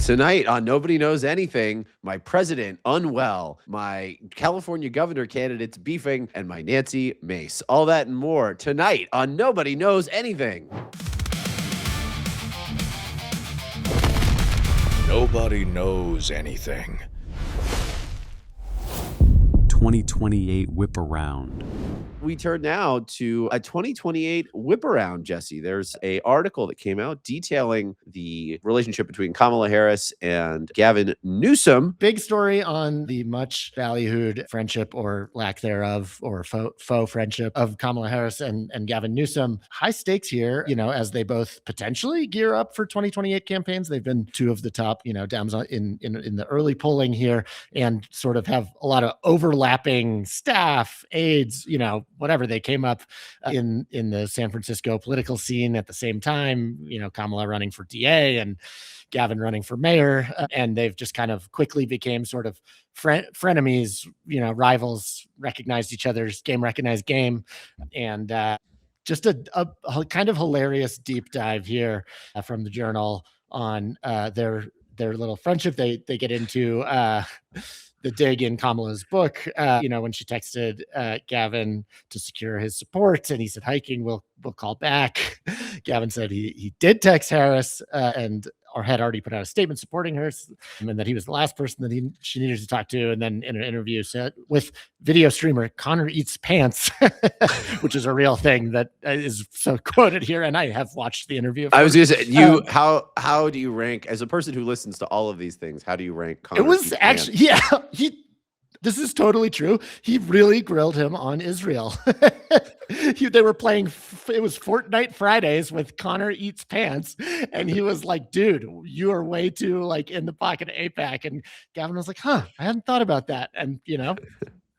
Tonight on Nobody Knows Anything, my president unwell, my California governor candidates beefing, and my Nancy Mace. All that and more tonight on Nobody Knows Anything. Nobody knows anything. 2028 whip around. We turn now to a 2028 whip around, Jesse. There's an article that came out detailing the relationship between Kamala Harris and Gavin Newsom. Big story on the much ballyhooed friendship or lack thereof, or faux friendship of Kamala Harris and Gavin Newsom. High stakes here, as they both potentially gear up for 2028 campaigns. They've been two of the top, Dems in the early polling here, and sort of have a lot of overlapping staff, aides, whatever. They came up in the San Francisco political scene at the same time, Kamala running for DA and Gavin running for mayor, and they've just kind of quickly became sort of frenemies, rivals, recognized each other's game, recognized game. And just a kind of hilarious deep dive here from the Journal on their little friendship. They get into the dig in Kamala's book, when she texted Gavin to secure his support, and he said, hiking, we'll call back. Gavin said he did text Harris or had already put out a statement supporting her, and that he was the last person that she needed to talk to. And then in an interview said with video streamer Connor Eats Pants, which is a real thing that is so quoted here. And I have watched the interview. I was going to say, how do you rank, as a person who listens to all of these things, how do you rank Connor? It was actually, this is totally true. He really grilled him on Israel. They were playing, it was Fortnite Fridays with Connor Eats Pants. And he was like, dude, you are way too in the pocket of APAC. And Gavin was like, I hadn't thought about that. And,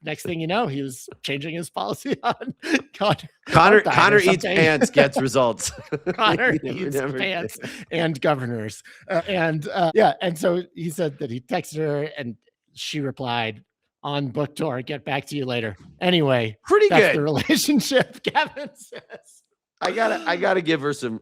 next thing you know, he was changing his policy on Connor Eats Pants gets results. Connor Eats Pants and governors. And so he said that he texted her and she replied, on book tour, get back to you later. Anyway, pretty that's good. The relationship, Gavin says. I gotta give her some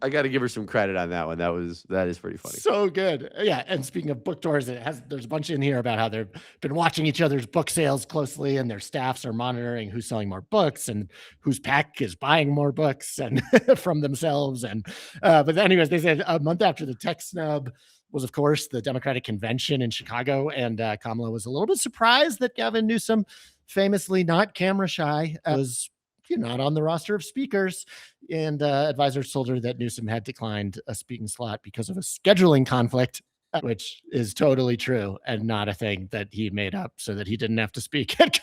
credit on that one. That is pretty funny. So good. Yeah. And speaking of book tours, there's a bunch in here about how they've been watching each other's book sales closely, and their staffs are monitoring who's selling more books and whose pack is buying more books and from themselves. And but anyways, they said a month after the tech snub was, of course, the Democratic convention in Chicago. And Kamala was a little bit surprised that Gavin Newsom, famously not camera shy, was not on the roster of speakers. And advisors told her that Newsom had declined a speaking slot because of a scheduling conflict, which is totally true and not a thing that he made up so that he didn't have to speak at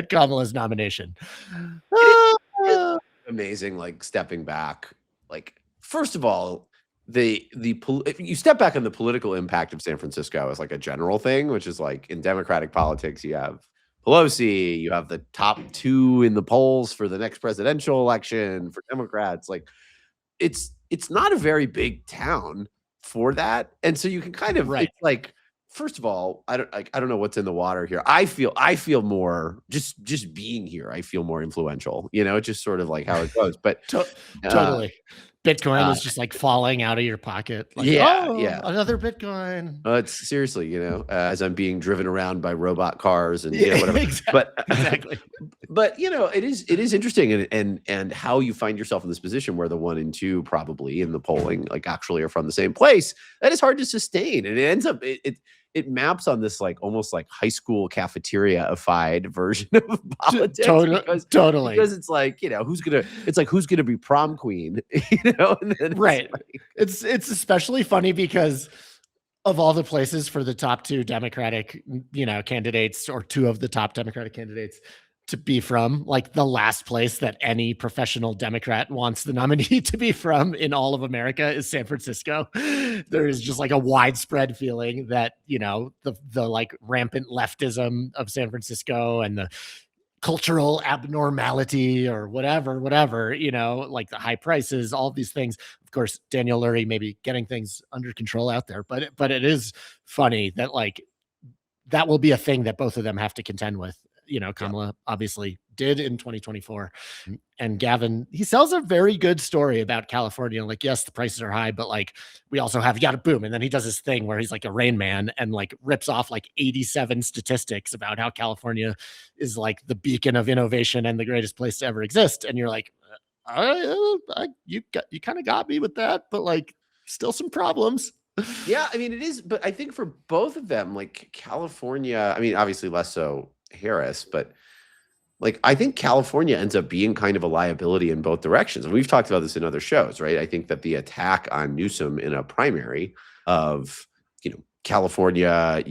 Kamala's nomination. Amazing, stepping back. First of all, if you step back on the political impact of San Francisco as a general thing, which is in Democratic politics, you have Pelosi, you have the top two in the polls for the next presidential election for Democrats. It's not a very big town for that, and so you can kind of first of all, I don't know what's in the water here. I feel more just being here. I feel more influential. It's just sort of how it goes. But totally. Bitcoin is just falling out of your pocket. Another Bitcoin. It's seriously, as I'm being driven around by robot cars and whatever. Exactly. But exactly. But it is interesting, and how you find yourself in this position where the 1 and 2 probably in the polling actually are from the same place. That is hard to sustain, and it ends up it maps on this almost high school cafeteria-ified version of politics. Totally. Because it's who's gonna be prom queen, and then right. It's especially funny because of all the places for the top two Democratic, candidates, or two of the top Democratic candidates to be from, the last place that any professional Democrat wants the nominee to be from in all of America is San Francisco. There is just a widespread feeling that, the rampant leftism of San Francisco and the cultural abnormality or whatever, the high prices, all these things. Of course, Daniel Lurie maybe getting things under control out there, but it is funny that that will be a thing that both of them have to contend with. Kamala obviously did in 2024. And Gavin, he sells a very good story about California. Like, yes, the prices are high, but like we also have yada boom. And then he does this thing where he's like a Rain Man and like rips off like 87 statistics about how California is like the beacon of innovation and the greatest place to ever exist. And you're like, you kind of got me with that, but like still some problems. Yeah, I mean, it is, but I think for both of them, like California, I mean, obviously less so Harris, but like I think California ends up being kind of a liability in both directions. And we've talked about this in other shows, right? I think that the attack on Newsom in a primary of, California,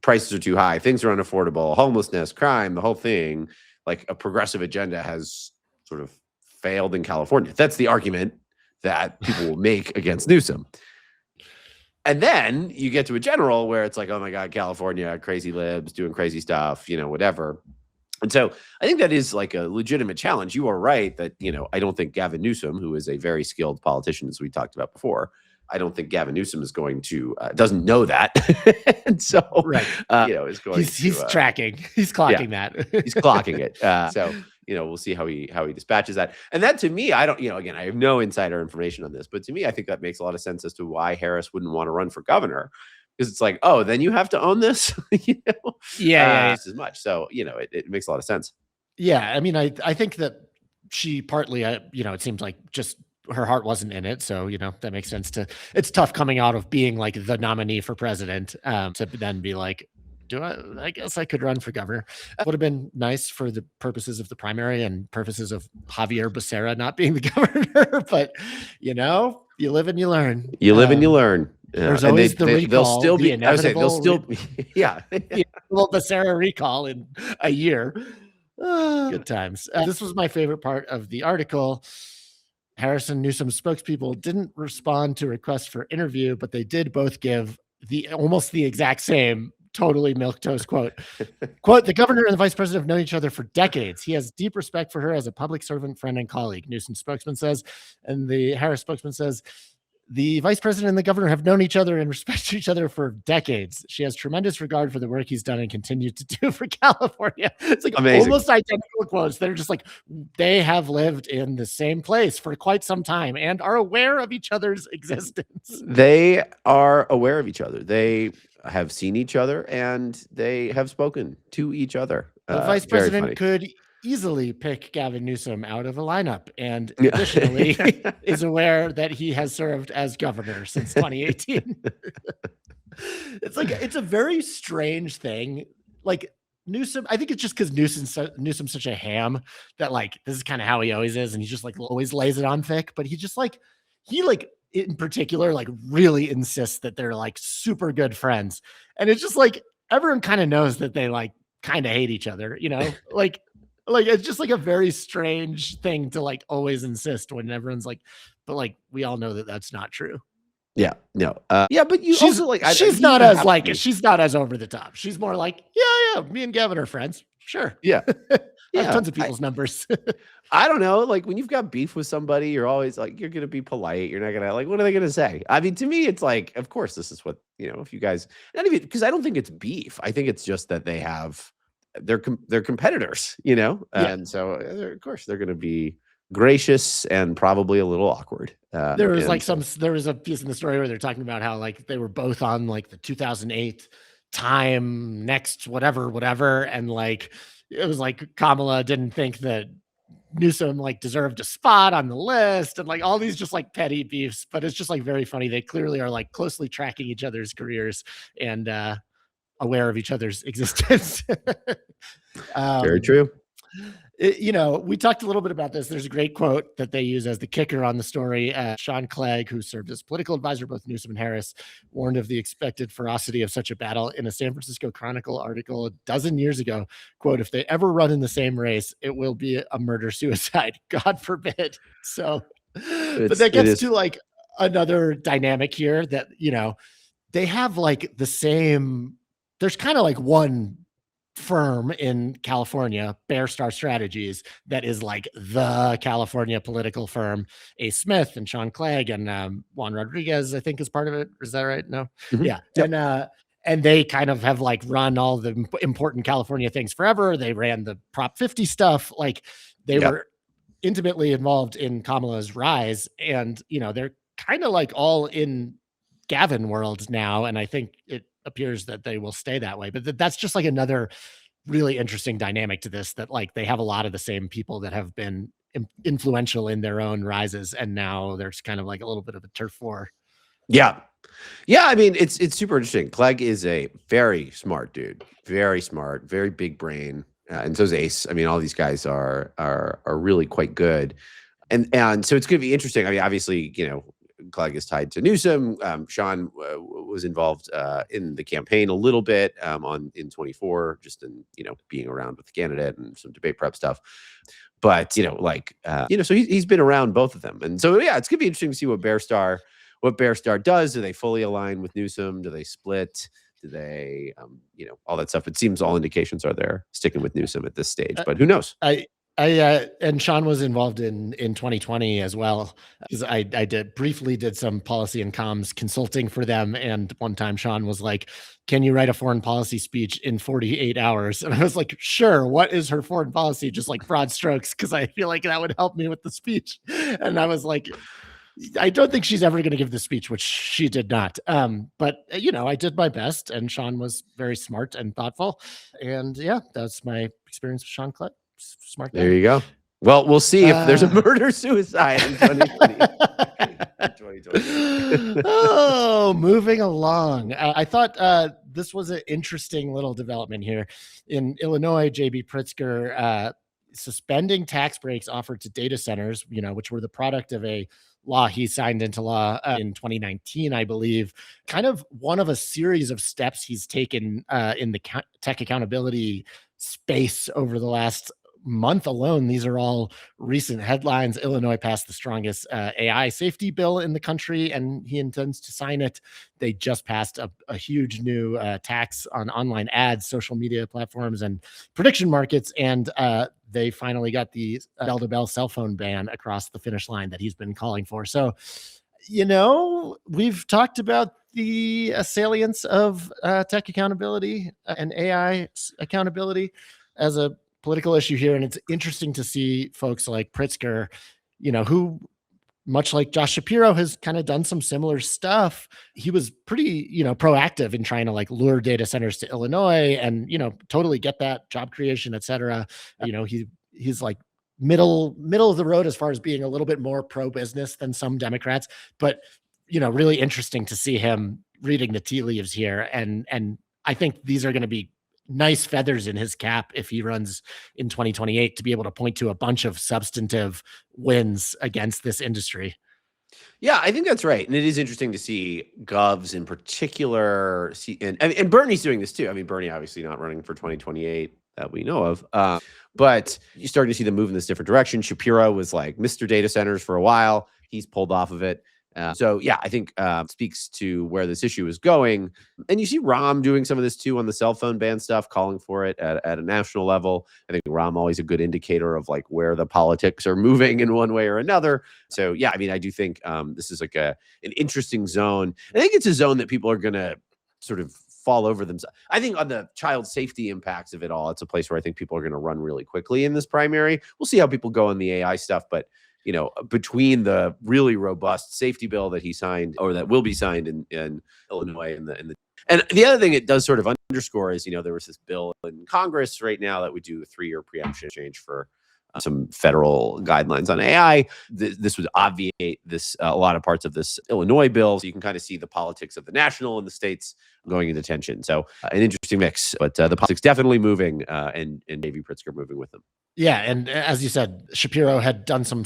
prices are too high, things are unaffordable, homelessness, crime, the whole thing, like a progressive agenda has sort of failed in California. That's the argument that people will make against Newsom. And then you get to a general where it's like, oh my God, California, crazy libs doing crazy stuff, whatever. And so I think that is like a legitimate challenge. You are right that, I don't think Gavin Newsom, who is a very skilled politician, as we talked about before, I don't think Gavin Newsom is going to, doesn't know that. And so, right. Is going he's tracking, he's clocking that. He's clocking it. So, we'll see how he dispatches that. And that to me, I don't, again, I have no insider information on this, but to me, I think that makes a lot of sense as to why Harris wouldn't want to run for governor. Because it's like, oh, then you have to own this, just as much. So, it makes a lot of sense. Yeah. I mean, I think that she partly, it seems like just her heart wasn't in it. So, that makes sense it's tough coming out of being like the nominee for president to then be like, I guess I could run for governor. Would have been nice for the purposes of the primary and purposes of Javier Becerra not being the governor. But, you live and you learn. You live and you learn. There's always the recall. They'll still be, I would say, they'll still be, the Becerra recall in a year. Good times. This was my favorite part of the article. Harris and Newsom spokespeople didn't respond to requests for interview, but they did both give almost the exact same totally milquetoast quote. Quote, the governor and the vice president have known each other for decades. He has deep respect for her as a public servant, friend, and colleague, Newsom spokesman says. And the Harris spokesman says, the vice president and the governor have known each other and respect each other for decades. She has tremendous regard for the work he's done and continues to do for California. It's like amazing. Almost identical quotes that are just like, they have lived in the same place for quite some time and are aware of each other's existence. They are aware of each other. They have seen each other and they have spoken to each other. The vice president could easily pick Gavin Newsom out of a lineup, and additionally is aware that he has served as governor since 2018. It's a very strange thing. Like Newsom, I think it's just because Newsom's such a ham that like this is kind of how he always is, and he just like always lays it on thick. But he just like in particular like really insists that they're like super good friends, and it's just like everyone kind of knows that they like kind of hate each other, like it's just like a very strange thing to like always insist when everyone's like, but like we all know that that's not true. Yeah, no, but she's also like she's not as over the top. She's more like, yeah, me and Gavin are friends. Sure, yeah. I have tons of people's numbers. I don't know. Like when you've got beef with somebody, you're always like, you're gonna be polite. You're not gonna like, what are they gonna say? I mean, to me, it's like, of course, this is what if you guys, not even because I don't think it's beef. I think it's just that they're competitors, and so of course they're going to be gracious and probably a little awkward. There was a piece in the story where they're talking about how like they were both on like the 2008 Time Next whatever, and like it was like Kamala didn't think that Newsom like deserved a spot on the list, and like all these just like petty beefs, but it's just like very funny. They clearly are like closely tracking each other's careers and aware of each other's existence. Very true. We talked a little bit about this. There's a great quote that they use as the kicker on the story. Sean Clegg, who served as political advisor, both Newsom and Harris, warned of the expected ferocity of such a battle in a San Francisco Chronicle article a dozen years ago. Quote, if they ever run in the same race, it will be a murder-suicide. God forbid. So, but that gets to like another dynamic here that, they have like the same, there's kind of like one firm in California, Bear Star Strategies, that is like the California political firm. A. Smith and Sean Clegg and Juan Rodriguez, I think, is part of it. Is that right? No. Mm-hmm. Yeah. Yep. and they kind of have like run all the important California things forever. They ran the Prop 50 stuff. Like they were intimately involved in Kamala's rise, and they're kind of like all in Gavin world now, and I think it appears that they will stay that way. But that's just like another really interesting dynamic to this, that like they have a lot of the same people that have been influential in their own rises, and now there's kind of like a little bit of a turf war. Yeah. Yeah, I mean, it's super interesting. Clegg is a very smart dude, very smart, very big brain, and so is Ace. I mean, all these guys are really quite good, and so it's going to be interesting. I mean, obviously, Clegg is tied to Newsom. Sean was involved in the campaign a little bit in 24, just in being around with the candidate and some debate prep stuff. But so he's been around both of them, and so yeah, it's going to be interesting to see what Bear Star does. Do they fully align with Newsom? Do they split? Do they, all that stuff? It seems all indications are they're sticking with Newsom at this stage, but who knows? And Sean was involved in 2020 as well, because I briefly did some policy and comms consulting for them. And one time Sean was like, "Can you write a foreign policy speech in 48 hours?" And I was like, "Sure. What is her foreign policy?" Just like broad strokes, because I feel like that would help me with the speech. And I was like, I don't think she's ever going to give the speech, which she did not. But I did my best, and Sean was very smart and thoughtful. And yeah, that's my experience with Sean Clegg. Smart guy. There you go. Well, we'll see if there's a murder-suicide in 2020. Oh, moving along. I thought this was an interesting little development here. In Illinois, J.B. Pritzker suspending tax breaks offered to data centers, which were the product of a law he signed into law in 2019, I believe. Kind of one of a series of steps he's taken in the tech accountability space over the last month alone. These are all recent headlines. Illinois passed the strongest AI safety bill in the country, and he intends to sign it. They just passed a huge new tax on online ads, social media platforms, and prediction markets, and they finally got the bell-to-bell cell phone ban across the finish line that he's been calling for. So, we've talked about the salience of tech accountability and AI accountability as a political issue here. And it's interesting to see folks like Pritzker, who, much like Josh Shapiro, has kind of done some similar stuff. He was pretty, proactive in trying to like lure data centers to Illinois and, totally get that job creation, et cetera. He's like middle of the road as far as being a little bit more pro-business than some Democrats, but, really interesting to see him reading the tea leaves here. And I think these are going to be nice feathers in his cap if he runs in 2028, to be able to point to a bunch of substantive wins against this industry. Yeah, I think that's right. And it is interesting to see govs in particular and Bernie's doing this too. I mean, Bernie obviously not running for 2028 that we know of. But you're starting to see them move in this different direction. Shapiro was like Mr. Data Centers for a while. He's pulled off of it. So yeah, I think speaks to where this issue is going. And you see Rahm doing some of this too on the cell phone ban stuff, calling for it at a national level. I think Rahm always a good indicator of like where the politics are moving in one way or another. So yeah, I mean, I do think this is like an interesting zone. I think it's a zone that people are going to sort of fall over themselves. I think on the child safety impacts of it all, it's a place where I think people are going to run really quickly in this primary. We'll see how people go in the AI stuff, but between the really robust safety bill that he signed, or that will be signed in Illinois, and the other thing it does sort of underscore is, there was this bill in Congress right now that would do a 3-year preemption change for some federal guidelines on AI. This would obviate this a lot of parts of this Illinois bill, so you can kind of see the politics of the national and the states going into tension. So an interesting mix, but the politics definitely moving, and J.B. Pritzker moving with them. Yeah, and as you said, Shapiro had done some,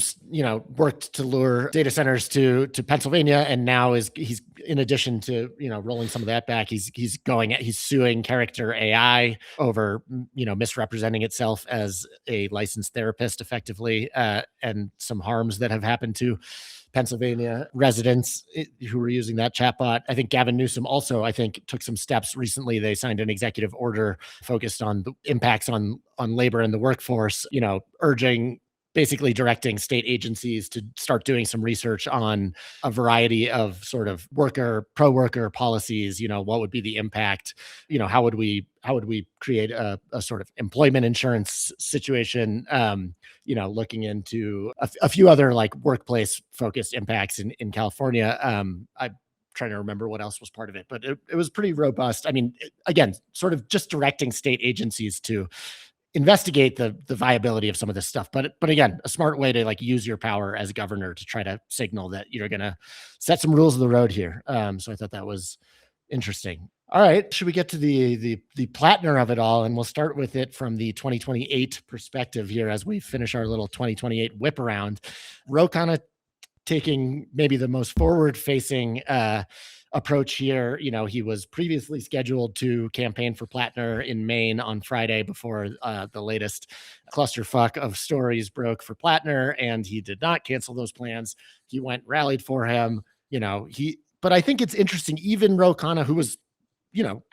worked to lure data centers to Pennsylvania, and now he's in addition to rolling some of that back, he's suing Character AI over misrepresenting itself as a licensed therapist, effectively, and some harms that have happened to Pennsylvania residents who were using that chatbot. I think Gavin Newsom also, took some steps recently. They signed an executive order focused on the impacts on labor and the workforce, urging basically directing state agencies to start doing some research on a variety of sort of pro-worker policies. What would be the impact? How would we create a sort of employment insurance situation? Looking into a few other like workplace focused impacts in California. I'm trying to remember what else was part of it, but it was pretty robust. I mean, again, sort of just directing state agencies to investigate the viability of some of this stuff. But again, a smart way to like use your power as governor to try to signal that you're going to set some rules of the road here. So I thought that was interesting. All right. Should we get to the Platner of it all? And we'll start with it from the 2028 perspective here as we finish our little 2028 whip around. Ro kind of taking maybe the most forward facing approach here. He was previously scheduled to campaign for Platner in Maine on Friday before the latest clusterfuck of stories broke for Platner, and he did not cancel those plans. He went, rallied for him. But I think it's interesting, even Ro Khanna, who was,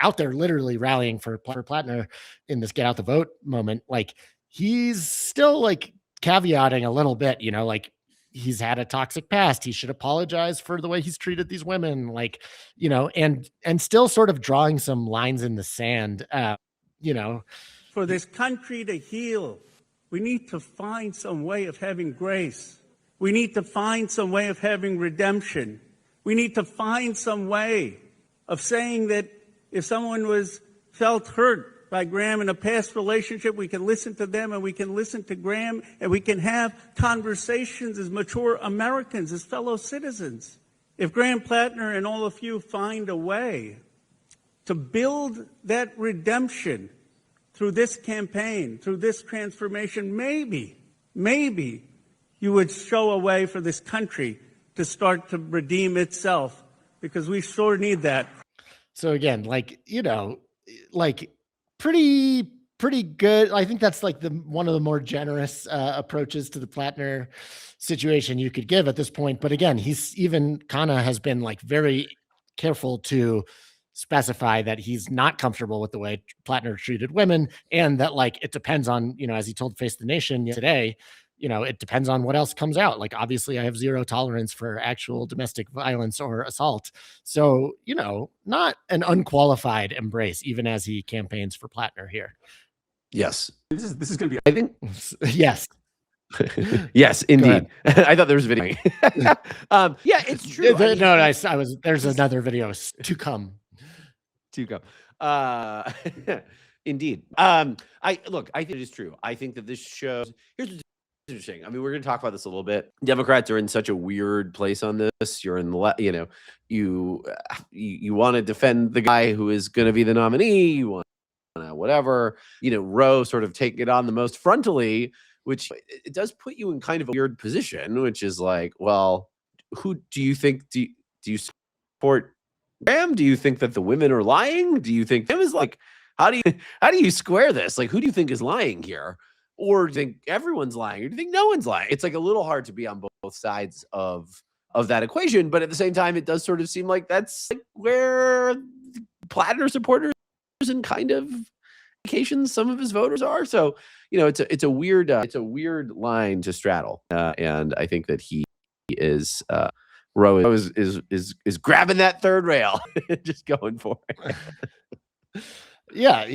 out there literally rallying for Platner in this get out the vote moment, like he's still like caveating a little bit, like he's had a toxic past. He should apologize for the way he's treated these women, like, and still sort of drawing some lines in the sand, For this country to heal, we need to find some way of having grace. We need to find some way of having redemption. We need to find some way of saying that if someone felt hurt by Graham in a past relationship, we can listen to them and we can listen to Graham and we can have conversations as mature Americans, as fellow citizens. If Graham Platner and all of you find a way to build that redemption through this campaign, through this transformation, maybe you would show a way for this country to start to redeem itself, because we sure need that. So again, pretty good. I think that's like one of the more generous approaches to the Platner situation you could give at this point. But again, Khanna has been like very careful to specify that he's not comfortable with the way Platner treated women, and that like it depends on, as he told Face the Nation today, it depends on what else comes out. Like, obviously I have zero tolerance for actual domestic violence or assault. So, not an unqualified embrace, even as he campaigns for Platner here. Yes. This is going to be, I think. Yes. Yes, indeed. I thought there was a video. Yeah, it's true. There's another video to come. Indeed. I think it is true. I think that this shows, here's what's interesting. I mean, we're going to talk about this a little bit. Democrats are in such a weird place on this. You're in the, you want to defend the guy who is going to be the nominee. You want whatever, Ro sort of take it on the most frontally, which it does put you in kind of a weird position, which is like, well, who do you think, do you support Graham? Do you think that the women are lying? Do you think him is like, how do you square this? Like, who do you think is lying here? Or do you think everyone's lying? Or do you think no one's lying? It's like a little hard to be on both sides of that equation. But at the same time, it does sort of seem like that's like where Platner supporters and kind of occasions some of his voters are. So, it's a weird line to straddle. And I think that he is Ro is grabbing that third rail, just going for it. Yeah,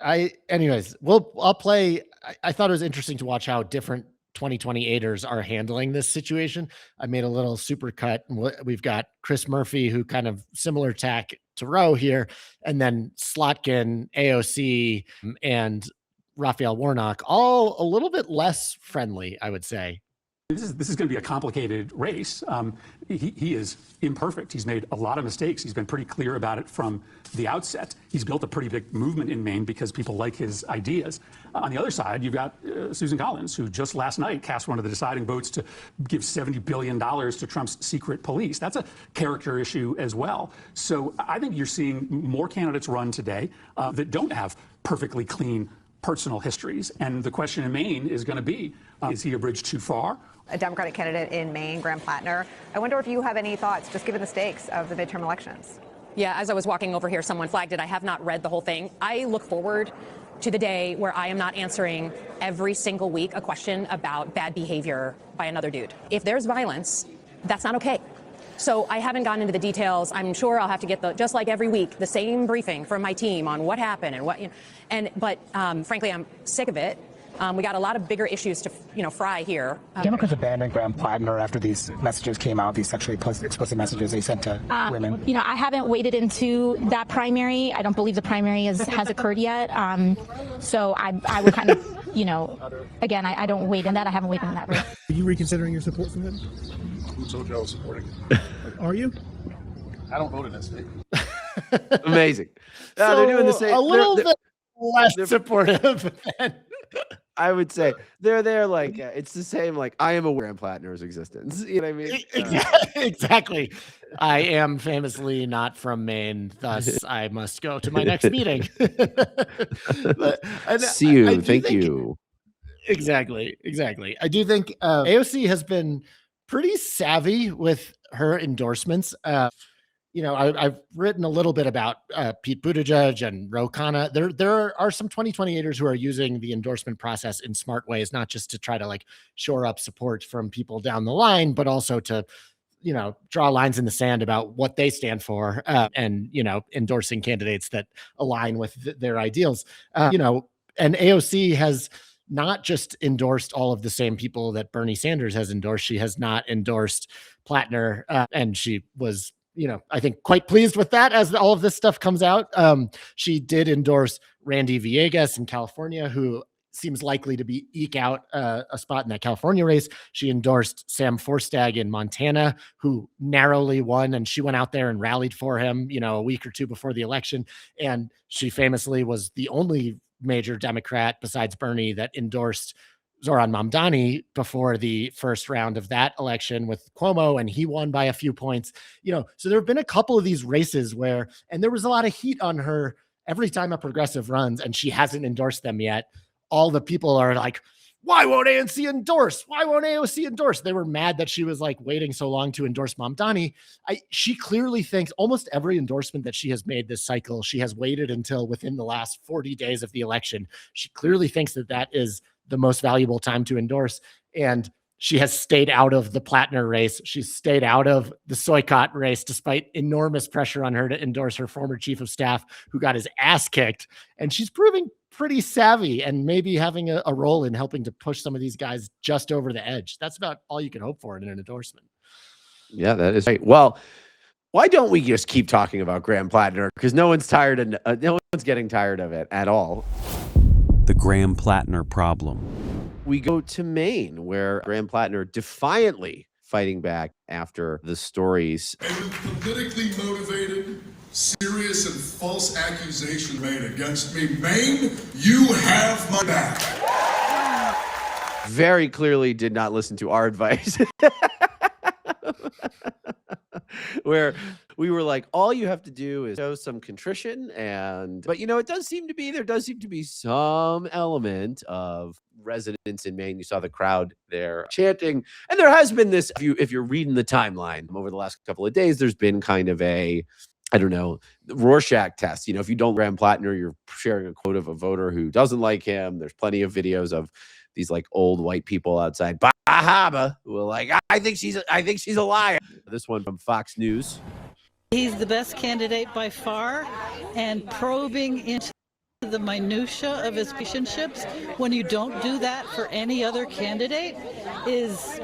I'll play. I thought it was interesting to watch how different 2028ers are handling this situation. I made a little super cut. We've got Chris Murphy, who kind of similar tack to Ro here, and then Slotkin, AOC, and Raphael Warnock, all a little bit less friendly, I would say. This is going to be a complicated race. He is imperfect. He's made a lot of mistakes. He's been pretty clear about it from the outset. He's built a pretty big movement in Maine because people like his ideas. On the other side, you've got Susan Collins, who just last night cast one of the deciding votes to give $70 billion to Trump's secret police. That's a character issue as well. So I think you're seeing more candidates run today that don't have perfectly clean personal histories. And the question in Maine is going to be, is he a bridge too far? A Democratic candidate in Maine, Graham Platner. I wonder if you have any thoughts, just given the stakes of the midterm elections. Yeah, as I was walking over here, someone flagged it. I have not read the whole thing. I look forward to the day where I am not answering every single week a question about bad behavior by another dude. If there's violence, that's not okay. So I haven't gotten into the details. I'm sure I'll have to get just like every week, the same briefing from my team on what happened and what, but frankly, I'm sick of it. We got a lot of bigger issues to, fry here. Democrats abandoned Graham Platner after these messages came out, these sexually explicit messages they sent to women. I haven't waded into that primary. I don't believe the primary has occurred yet. So I would kind of, again, I don't wade in that. I haven't waded in that. Are you reconsidering your support for him? Who told you I was supporting it? Are you? I don't vote in that state. Amazing. So they're doing the same. A little bit less supportive than I would say they're like it's the same. Like I am aware of Platner's existence. You know what I mean? Exactly. I am famously not from Maine, thus I must go to my next meeting. See you. Thank you. Exactly. I do think AOC has been pretty savvy with her endorsements. I've written a little bit about Pete Buttigieg and Khanna. There are some 2028ers who are using the endorsement process in smart ways, not just to try to like shore up support from people down the line, but also to, draw lines in the sand about what they stand for and, endorsing candidates that align with their ideals. And AOC has not just endorsed all of the same people that Bernie Sanders has endorsed. She has not endorsed Platner, and she was, I think quite pleased with that as all of this stuff comes out. She did endorse Randy Villegas in California, who seems likely to eke out a spot in that California race. She endorsed Sam Forstag in Montana, who narrowly won, and she went out there and rallied for him, a week or two before the election. And she famously was the only major Democrat besides Bernie that endorsed Zohran Mamdani before the first round of that election with Cuomo, and he won by a few points. So there have been a couple of these races and there was a lot of heat on her every time a progressive runs, and she hasn't endorsed them yet. All the people are like, why won't ANC endorse? Why won't AOC endorse? They were mad that she was like waiting so long to endorse Mamdani. She clearly thinks almost every endorsement that she has made this cycle, she has waited until within the last 40 days of the election. She clearly thinks that is the most valuable time to endorse. And she has stayed out of the Platner race. She's stayed out of the Soykot race, despite enormous pressure on her to endorse her former chief of staff, who got his ass kicked. And she's proving pretty savvy and maybe having a role in helping to push some of these guys just over the edge. That's about all you can hope for in an endorsement. Yeah, that is right. Well, why don't we just keep talking about Graham Platner? Because no one's tired and no one's getting tired of it at all. The Graham Platner problem. We go to Maine, where Graham Platner defiantly fighting back after the stories. A politically motivated, serious and false accusation made against me. Maine, you have my back. Very clearly did not listen to our advice. Where we were like, all you have to do is show some contrition, but there does seem to be some element of residents in Maine. You saw the crowd there chanting, and there has been this, if you're reading the timeline over the last couple of days, there's been kind of a, I don't know, Rorschach test. If you don't Graham Platner, you're sharing a quote of a voter who doesn't like him. There's plenty of videos of these like old white people outside Bahama who are like, I think she's a liar. This one from Fox News. He's the best candidate by far, and probing into the minutia of his relationships when you don't do that for any other candidate is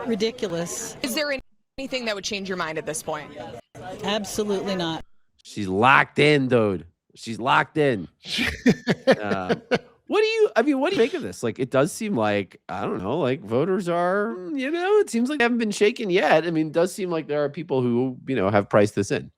ridiculous. Is there anything that would change your mind at this point? Absolutely not. She's locked in, dude. She's locked in. What do you make of this? Like, it does seem like, I don't know, like voters are, it seems like they haven't been shaken yet. I mean, it does seem like there are people who, have priced this in.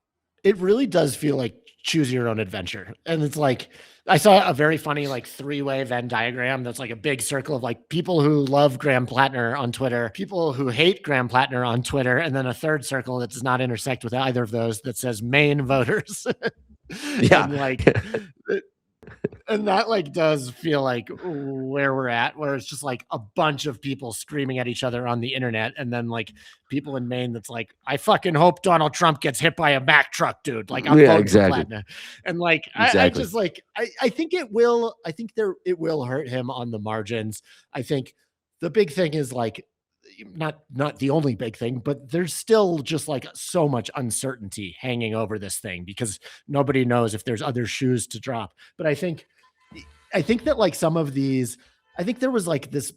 It really does feel like choose your own adventure. And it's like, I saw a very funny, like 3-way Venn diagram. That's like a big circle of like people who love Graham Platner on Twitter, people who hate Graham Platner on Twitter, and then a third circle that does not intersect with either of those that says Maine voters. Yeah. And like, And that like does feel like where we're at, where it's just like a bunch of people screaming at each other on the internet, and then like people in Maine that's like, I fucking hope Donald Trump gets hit by a Mack truck, dude. Like I'm voting for Platner. And like I just like I think it will hurt him on the margins. I think the big thing is like not the only big thing, but there's still just like so much uncertainty hanging over this thing because nobody knows if there's other shoes to drop. But I think that like some of these, I think there was like this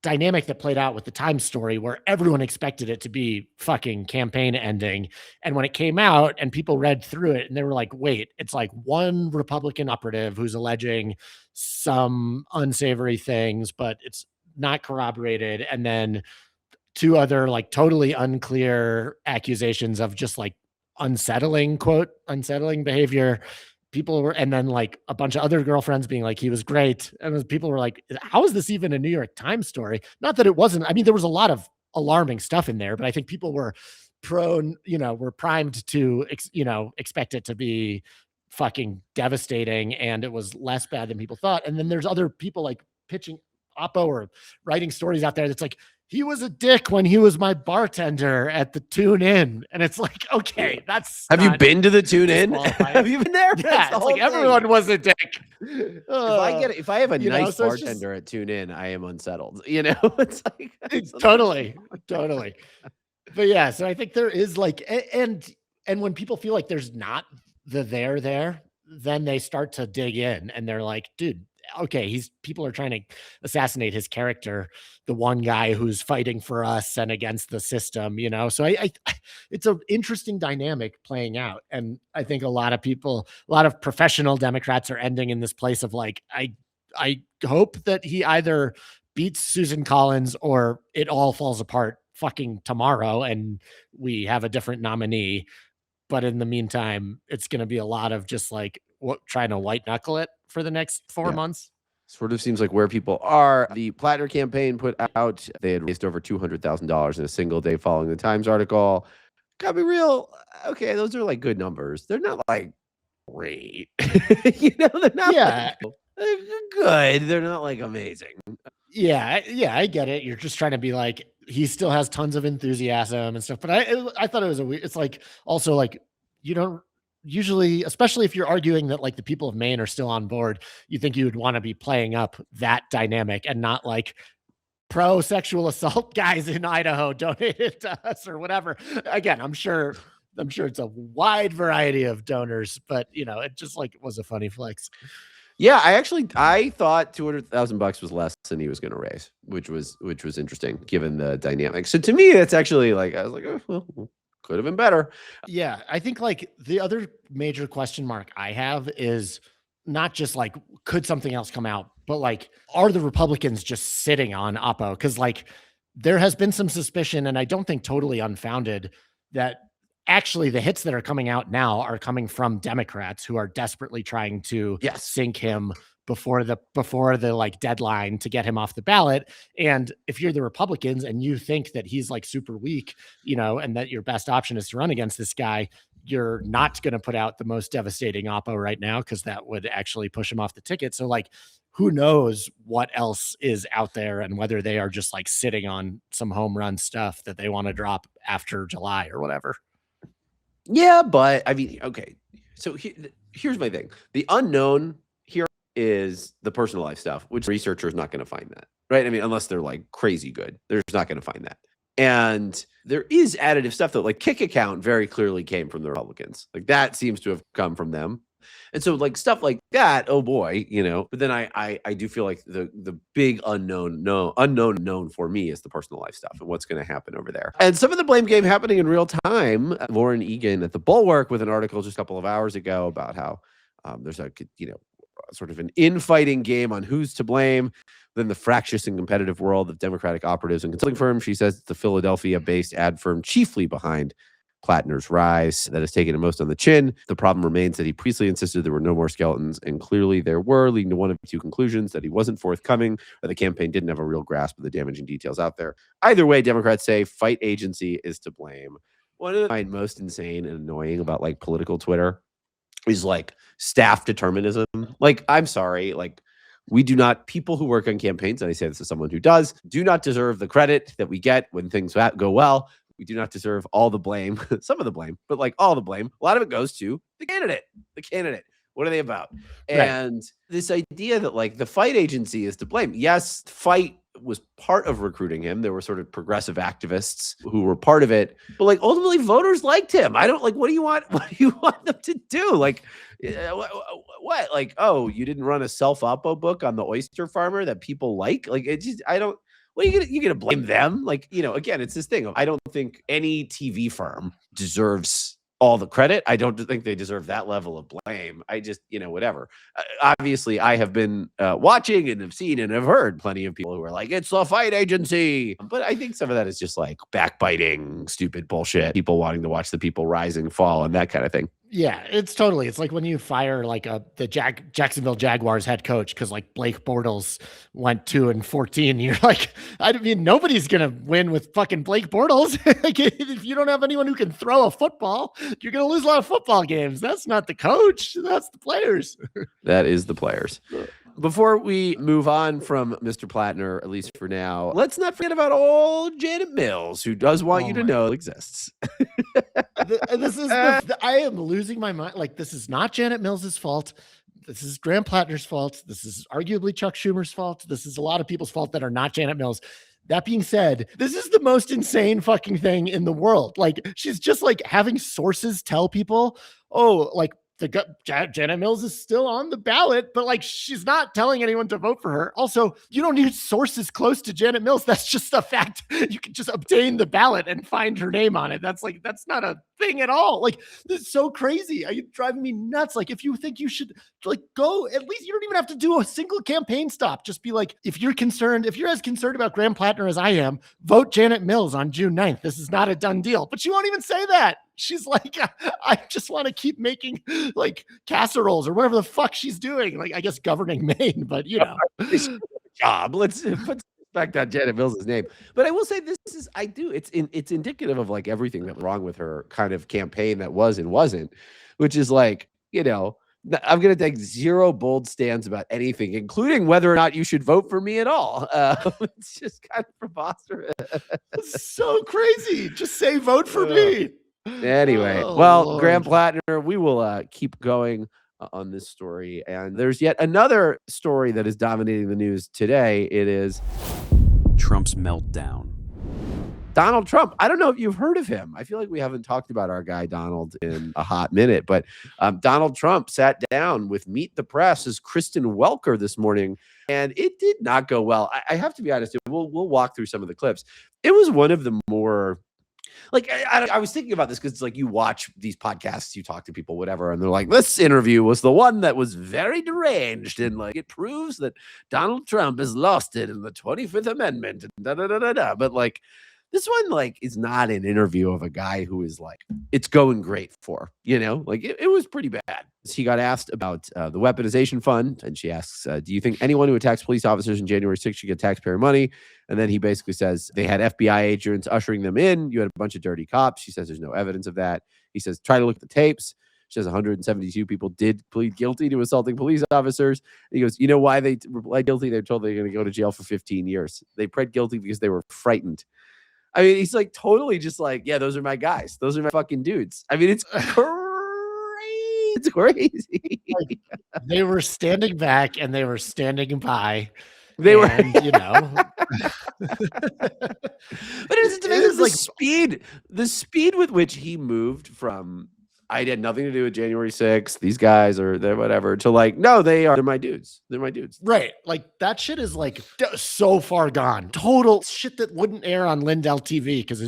dynamic that played out with the Times story where everyone expected it to be fucking campaign ending. And when it came out and people read through it and they were like, wait, it's like one Republican operative who's alleging some unsavory things, but it's not corroborated. And then two other like totally unclear accusations of just like unsettling behavior. People were, and then like a bunch of other girlfriends being like, he was great. And people were like, how is this even a New York Times story? Not that it wasn't. I mean, there was a lot of alarming stuff in there, but I think people were were primed to, expect it to be fucking devastating. And it was less bad than people thought. And then there's other people like pitching oppo or writing stories out there that's like, he was a dick when he was my bartender at the Tune In. And it's like, okay, that's. Have you been to the Tune In? Have you been there? Yeah, it's like everyone was a dick. If I have a nice bartender at Tune In, I am unsettled. It's like totally. But yeah, so I think there is like, and when people feel like there's not the there, then they start to dig in and they're like, dude, okay, people are trying to assassinate his character, the one guy who's fighting for us and against the system, So I it's an interesting dynamic playing out. And I think a lot of professional Democrats are ending in this place of like, I hope that he either beats Susan Collins or it all falls apart fucking tomorrow and we have a different nominee. But in the meantime, it's going to be a lot of just like trying to white knuckle it for the next 4 months. Sort of seems like where people are. The Platner campaign put out, they had raised over $200,000 in a single day following the Times article. Gotta be real. Okay, those are like good numbers. They're not like great. They're not they're good. They're not like amazing. Yeah, I get it. You're just trying to be like, he still has tons of enthusiasm and stuff. But I thought it was it's like also like you don't usually, especially if you're arguing that like the people of Maine are still on board, you think you would want to be playing up that dynamic and not like pro sexual assault guys in Idaho donated to us or whatever. Again, I'm sure it's a wide variety of donors, but it just like was a funny flex. Yeah, I thought $200,000 was less than he was going to raise, which was interesting given the dynamic. So to me, it's actually like I was like, oh, well, could have been better. Yeah, I think like the other major question mark I have is not just like could something else come out, but like are the Republicans just sitting on Oppo? Because like there has been some suspicion, and I don't think totally unfounded, that actually the hits that are coming out now are coming from Democrats who are desperately trying to sink him before the like deadline to get him off the ballot. And if you're the Republicans and you think that he's like super weak, and that your best option is to run against this guy, you're not going to put out the most devastating oppo right now because that would actually push him off the ticket. So like, who knows what else is out there and whether they are just like sitting on some home run stuff that they want to drop after July or whatever. Yeah, but I mean, okay. So here's my thing. The unknown here is the personal life stuff, which researcher is not going to find that, right? I mean, unless they're like crazy good, they're just not going to find that. And there is additive stuff that like kick account very clearly came from the Republicans. Like that seems to have come from them. And so like stuff like that, oh boy, but then I do feel like the big unknown for me is the personal life stuff and what's going to happen over there. And some of the blame game happening in real time. Lauren Egan at the Bulwark with an article just a couple of hours ago about how there's a, sort of an infighting game on who's to blame. Then the fractious and competitive world of Democratic operatives and consulting firms. She says it's the Philadelphia-based ad firm chiefly behind Platner's rise that has taken him most on the chin. The problem remains that he previously insisted there were no more skeletons, and clearly there were, leading to one of two conclusions: that he wasn't forthcoming, or the campaign didn't have a real grasp of the damaging details out there. Either way, Democrats say fight agency is to blame. One of the most insane and annoying about like political Twitter is like staff determinism. Like, I'm sorry, like people who work on campaigns, and I say this as someone who does, do not deserve the credit that we get when things go well. We do not deserve all the blame, some of the blame, but like all the blame. A lot of it goes to the candidate. What are they about? Right. And this idea that like the fight agency is to blame. Yes, fight was part of recruiting him. There were sort of progressive activists who were part of it, but like ultimately voters liked him. I don't like, what do you want? What do you want them to do? Like, what? Like, oh, you didn't run a self-oppo book on the oyster farmer that people like? Like, it just, I don't, what are you gonna blame them? Like, again, it's this thing of, I don't think any TV firm deserves all the credit. I don't think they deserve that level of blame. I just, whatever. Obviously, I have been watching and have seen and have heard plenty of people who are like, it's the fight agency. But I think some of that is just like backbiting, stupid bullshit, people wanting to watch the people rise and fall and that kind of thing. Yeah, it's like when you fire like the Jacksonville Jaguars head coach because like Blake Bortles went 2-14. And you're like, I mean, nobody's gonna win with fucking Blake Bortles. Like, if you don't have anyone who can throw a football, you're gonna lose a lot of football games. That's not the coach. That's the players. That is the players. Before we move on from Mr. Platner, at least for now, let's not forget about old Janet Mills, who does want you to know exists. I am losing my mind. Like, this is not Janet Mills's fault. This is Graham Platner's fault. This is arguably Chuck Schumer's fault. This is a lot of people's fault that are not Janet Mills. That being said, this is the most insane fucking thing in the world. Like, she's just like having sources tell people, oh, like, Janet Mills is still on the ballot, but like she's not telling anyone to vote for her. Also, you don't need sources close to Janet Mills. That's just a fact. You can just obtain the ballot and find her name on it. That's not a thing at all. Like, this is so crazy. Are you driving me nuts? Like, if you think you should like go, at least you don't even have to do a single campaign stop. Just be like, if you're as concerned about Graham Platner as I am, vote Janet Mills on June 9th. This is not a done deal. But she won't even say that. She's like, I just want to keep making like casseroles or whatever the fuck she's doing. Like, I guess governing Maine, but job. Let's put back on Janet Mills' name. But I will say it's indicative of like everything that was wrong with her kind of campaign that was and wasn't, which is like, I'm going to take zero bold stands about anything, including whether or not you should vote for me at all. It's just kind of preposterous. It's so crazy. Just say vote for me. Anyway, well, Graham Platner, we will keep going on this story. And there's yet another story that is dominating the news today. It is Trump's meltdown. Donald Trump. I don't know if you've heard of him. I feel like we haven't talked about our guy Donald in a hot minute, but Donald Trump sat down with Meet the Press's Kristen Welker this morning, and it did not go well. I have to be honest. We'll walk through some of the clips. It was one of the more like, I was thinking about this because it's like you watch these podcasts, you talk to people, whatever, and they're like, this interview was the one that was very deranged and like it proves that Donald Trump has lost it in the 25th Amendment. And But like this one, like, is not an interview of a guy who is like, it's going great for, like it was pretty bad. He got asked about the weaponization fund, and she asks, do you think anyone who attacks police officers on January 6th should get taxpayer money? And then he basically says they had FBI agents ushering them in. You had a bunch of dirty cops. She says there's no evidence of that. He says, try to look at the tapes. She says 172 people did plead guilty to assaulting police officers. And he goes, you know why they pled guilty? They're told they're going to go to jail for 15 years. They pled guilty because they were frightened. I mean, he's like totally just like, yeah, those are my guys. Those are my fucking dudes. I mean, it's crazy. It's crazy. Like, they were standing back and they were standing by. They were, but it's amazing like the speed with which he moved from I had nothing to do with January 6th. These guys are there, whatever, to like, no, they're my dudes. They're my dudes. Right. Like that shit is like so far gone. Total shit that wouldn't air on Lindell TV because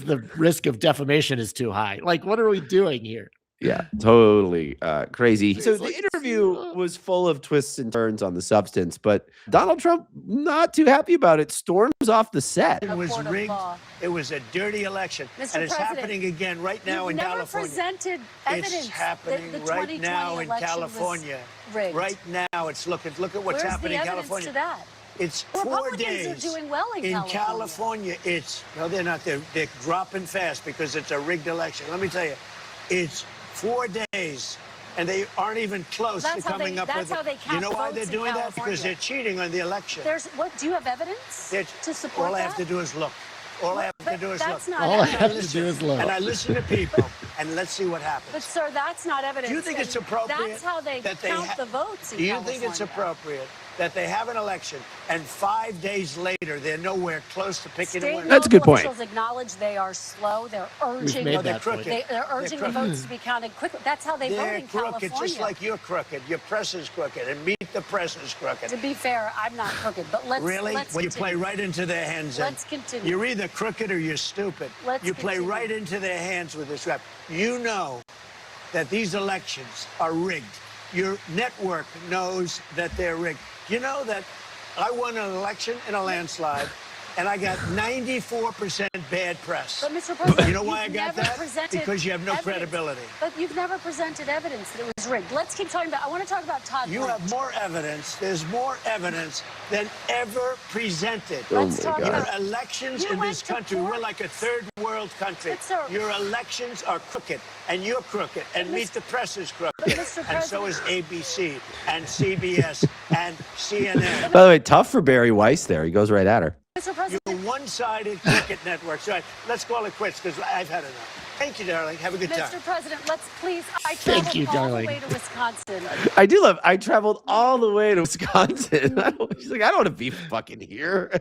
the risk of defamation is too high. Like, what are we doing here? Yeah, totally crazy. So the interview was full of twists and turns on the substance, but Donald Trump not too happy about it. Storms off the set. It was rigged. It was a dirty election, and it's happening again right now in California. Presented evidence. It's happening right now in California. Right now, it's look at what's happening in California. To that? It's 4 days. Republicans are doing well in California. It's no, they're not. They're dropping fast because it's a rigged election. Let me tell you, it's 4 days. And they aren't even close to coming up with it. You know why they're doing that? Because they're cheating on the election. Do you have evidence to support all that? I have to do is look. All I have to do is look. All I have to do is look. And I listen to people, and let's see what happens. But, sir, that's not evidence. Do you think it's appropriate? That's how they count the votes in Do you California. think it's appropriate that they have an election and 5 days later they're nowhere close to picking a winner? That's a good point. Officials acknowledge they are slow. They're urging, made that they're urging the votes to be counted quickly. That's how they vote They're in crooked, California. just like you're crooked. Your press is crooked, and Meet the Press is crooked. To be fair, I'm not crooked, but let's Really? Let's Well, you continue. play right into their hands. Let's continue. You're either crooked or you're stupid. You play continue. right into their hands with this rap. You know that these elections are rigged. Your network knows that they're rigged. You know that I won an election in a landslide, and I got 94% bad press. But, Mr. President, you know why I you've got never that? presented Because you have no evidence. credibility. But you've never presented evidence that it was rigged. Let's keep talking about. I want to talk about Todd. You have more evidence. There's more evidence than ever presented. Let's talk Your about elections You in went this to country, court. we're like a third world country. But, sir- Your elections are crooked, and you're crooked, and Meet the Press is crooked, But, Mr. and so is ABC, and CBS, and CNN. By the way, tough for Barry Weiss there. He goes right at her. Mr. President. You're one-sided cricket networks. All right, let's call it quits because I've had enough. Thank you, darling. Have a good time. Mr. President, let's please. I Thank traveled you, all darling. the way to Wisconsin. I do love. I traveled all the way to Wisconsin. She's like, I don't want to be fucking here.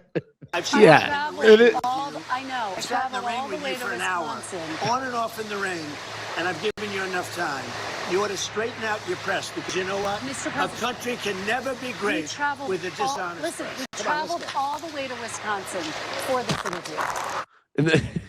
I've Yeah. I know. I sat in the Traveled rain all the with way you to for an hour, Wisconsin. on and off in the rain, and I've given you enough time. You ought to straighten out your press because you know what? Mr. A President, country can never be We great traveled with a dishonest Listen, press. we Come on, let's traveled go. all the way to Wisconsin for this interview. And then-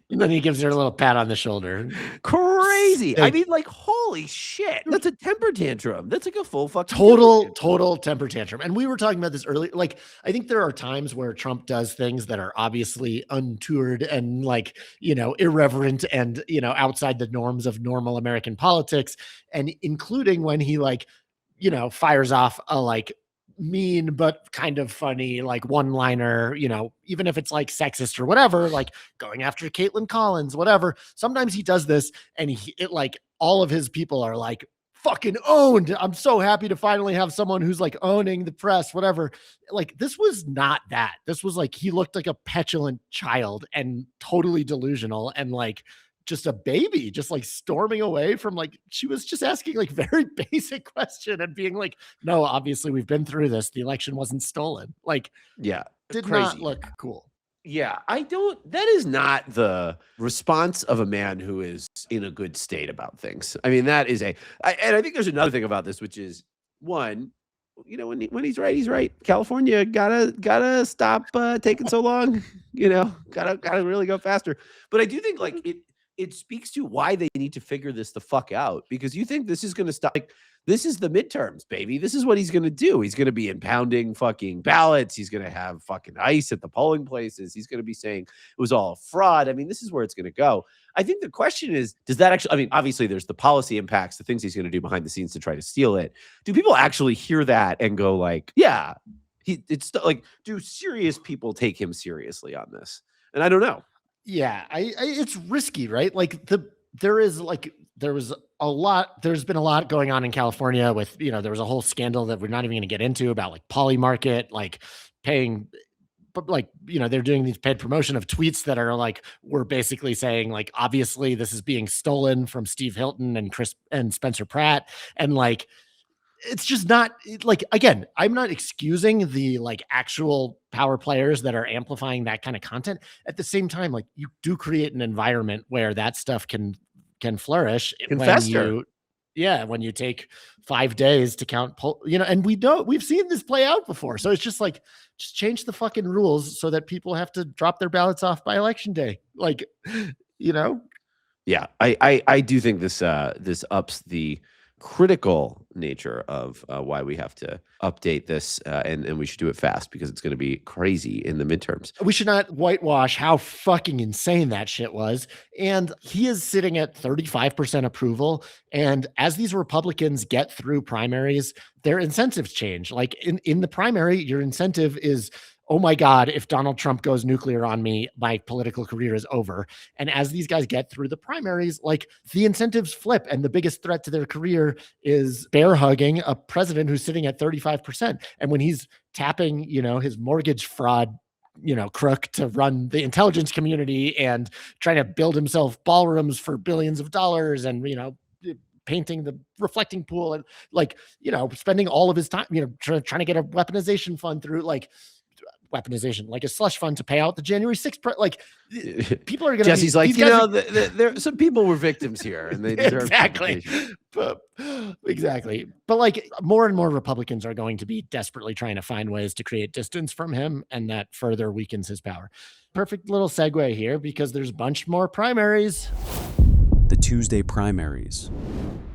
And then he gives her a little pat on the shoulder. Crazy. I mean, like, holy shit. That's a temper tantrum. That's like a full fucking Total temper tantrum. And we were talking about this earlier. Like, I think there are times where Trump does things that are obviously untoured and like, irreverent and, outside the norms of normal American politics. And including when he fires off a mean but kind of funny one-liner, even if it's sexist or whatever, going after Caitlin Collins, whatever. Sometimes he does this and all of his people are fucking owned. I'm so happy to finally have someone who's owning the press, whatever. This was not that. This was he looked like a petulant child and totally delusional and just a baby, just storming away from she was just asking very basic question and being no, obviously we've been through this. The election wasn't stolen. Yeah. Did crazy. not look cool. Yeah, that is not the response of a man who is in a good state about things. I mean, that is and I think there's another thing about this, which is one, when he's right, he's right. California gotta stop taking so long, gotta really go faster. But I do think it speaks to why they need to figure this the fuck out, because you think this is going to stop. This is the midterms, baby. This is what he's going to do. He's going to be impounding fucking ballots. He's going to have fucking ice at the polling places. He's going to be saying it was all a fraud. I mean, this is where it's going to go. I think the question is, does that actually, I mean, obviously there's the policy impacts, the things he's going to do behind the scenes to try to steal it. Do people actually hear that and go yeah, it's do serious people take him seriously on this? And I don't know. Yeah, it's risky, right? There's been a lot going on in California with, there was a whole scandal that we're not even going to get into about Poly Market, paying, but they're doing these paid promotion of tweets that are we're basically saying obviously this is being stolen from Steve Hilton and Spencer Pratt. And it's just not again, I'm not excusing the actual power players that are amplifying that kind of content. At the same time, you do create an environment where that stuff can flourish when you take 5 days to count and we've seen this play out before. So it's just just change the fucking rules so that people have to drop their ballots off by election day. Yeah, I do think this ups the critical nature of why we have to update this and we should do it fast because it's going to be crazy in the midterms. We should not whitewash how fucking insane that shit was. And he is sitting at 35% approval. And as these Republicans get through primaries, their incentives change. In the primary, your incentive is oh my God, if Donald Trump goes nuclear on me, my political career is over. And as these guys get through the primaries, like the incentives flip. And the biggest threat to their career is bear hugging a president who's sitting at 35%. And when he's tapping, his mortgage fraud, crook to run the intelligence community and trying to build himself ballrooms for billions of dollars and, painting the reflecting pool and spending all of his time, trying to get a weaponization fund through weaponization, like a slush fund to pay out the January 6th. People are going to Jesse's there some people were victims here and they deserve exactly. Exactly. But more and more Republicans are going to be desperately trying to find ways to create distance from him, and that further weakens his power. Perfect little segue here because there's a bunch more primaries. The Tuesday primaries.